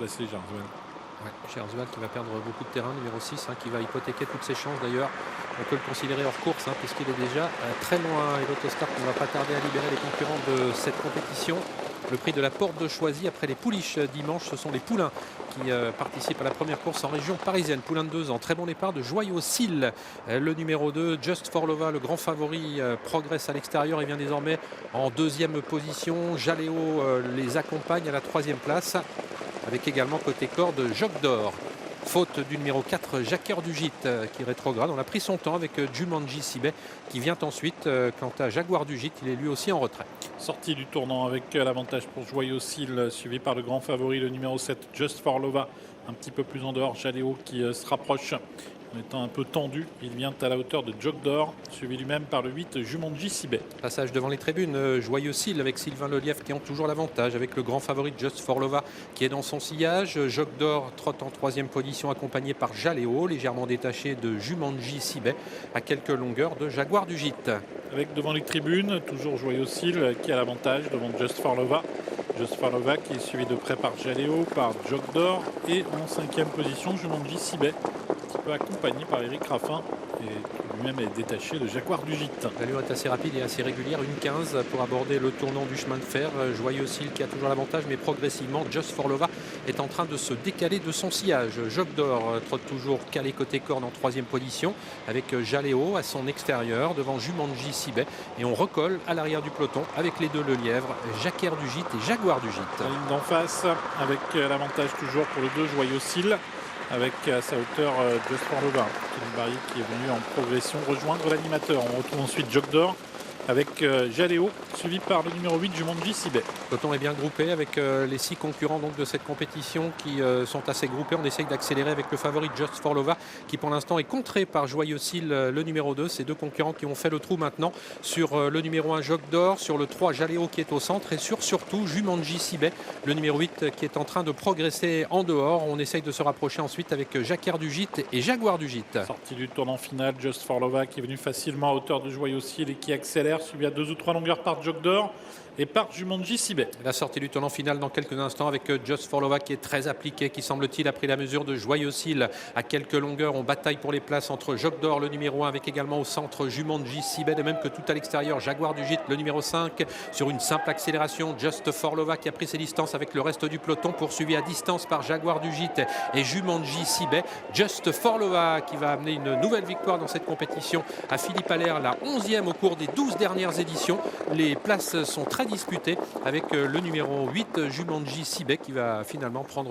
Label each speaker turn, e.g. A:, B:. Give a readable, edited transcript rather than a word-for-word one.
A: Laisse les Gerswell.
B: Ouais, Gerswell qui va perdre beaucoup de terrain, numéro 6, qui va hypothéquer toutes ses chances d'ailleurs. On peut le considérer hors course puisqu'il est déjà très loin. Et l'Autostar qui ne va pas tarder à libérer les concurrents de cette compétition. Le prix de la porte de Choisy après les pouliches dimanche, ce sont les poulains qui participent à la première course en région parisienne. Poulain de 2 ans, très bon départ de Joyeux-Sille. Le numéro 2, Just for Lova, le grand favori, progresse à l'extérieur et vient désormais en deuxième position. Jaléo les accompagne à la troisième place. Avec également côté corde Joc d'Or. Faute du numéro 4, Jacqueur du Gîte qui rétrograde. On a pris son temps avec Jumanji Sibet qui vient ensuite. Quant à Jaguar du Gîte, il est lui aussi en retrait.
A: Sortie du tournant avec l'avantage pour Joyeux-Sille, suivi par le grand favori, le numéro 7, Just for Lova. Un petit peu plus en dehors, Jaléo qui se rapproche. En étant un peu tendu, il vient à la hauteur de Joc d'Or, suivi lui-même par le 8, Jumanji Sibet.
B: Passage devant les tribunes, Joyeux-Sille avec Sylvain Lelièvre qui ont toujours l'avantage, avec le grand favori Just for Lova qui est dans son sillage. Joc d'Or trotte en troisième position accompagné par Jaléo, légèrement détaché de Jumanji Sibet à quelques longueurs de Jaguar du Gîte.
A: Avec devant les tribunes, toujours Joyeux-Sille qui a l'avantage devant Just for Lova. Just for Lova qui est suivi de près par Jaléo, par Joc d'Or et en cinquième position Jumanji Sibet, qui peut accompagné par Eric Raffin et lui-même est détaché de Jaguar du Gîte.
B: L'allure est assez rapide et assez régulière, une 15 pour aborder le tournant du chemin de fer. Joyeux-Sille qui a toujours l'avantage, mais progressivement Just for Lova est en train de se décaler de son sillage. Joc d'Or trotte toujours calé côté corne en troisième position avec Jaléo à son extérieur devant Jumanji Sibet, et on recolle à l'arrière du peloton avec les deux Lelièvre, Jacquer du Gîte et Jaguar du Gîte.
A: La ligne d'en face avec l'avantage toujours pour le 2 Joyeux-Sille, avec à sa hauteur Just for Lova. Kevin Barry qui est venu en progression rejoindre l'animateur. On retrouve ensuite Joc d'Or avec Jaléo, suivi par le numéro 8 Jumanji Sibet.
B: Le peloton est bien groupé avec les 6 concurrents donc, de cette compétition qui sont assez groupés. On essaye d'accélérer avec le favori Just for Lova qui pour l'instant est contré par Joyeux-Sille, le numéro 2. Ces deux concurrents qui ont fait le trou maintenant sur le numéro 1 Joc d'Or, sur le 3 Jaléo qui est au centre et sur surtout Jumanji Sibet, le numéro 8 qui est en train de progresser en dehors. On essaye de se rapprocher ensuite avec Jacquer du Gîte et Jaguar du Gîte.
A: Sortie du tournant final, Just for Lova qui est venu facilement à hauteur de Joyeux-Sille et qui accélère, suivi à 2 ou 3 longueurs par Joc d'Or et par Jumanji Sibet.
B: La sortie du tournant final dans quelques instants avec Just for Lova qui est très appliqué, qui semble-t-il a pris la mesure de Joyeux-Sille à quelques longueurs. On bataille pour les places entre Joc d'Or, le numéro 1, avec également au centre Jumanji Sibet, de même que tout à l'extérieur Jaguar du Gîte, le numéro 5, sur une simple accélération. Just for Lova qui a pris ses distances avec le reste du peloton, poursuivi à distance par Jaguar du Gîte et Jumanji Sibet. Just for Lova qui va amener une nouvelle victoire dans cette compétition à Philippe Allaire, la 11e au cours des 12 dernières éditions. Les places sont très disputées avec le numéro 8 Jumanji Sibet qui va finalement prendre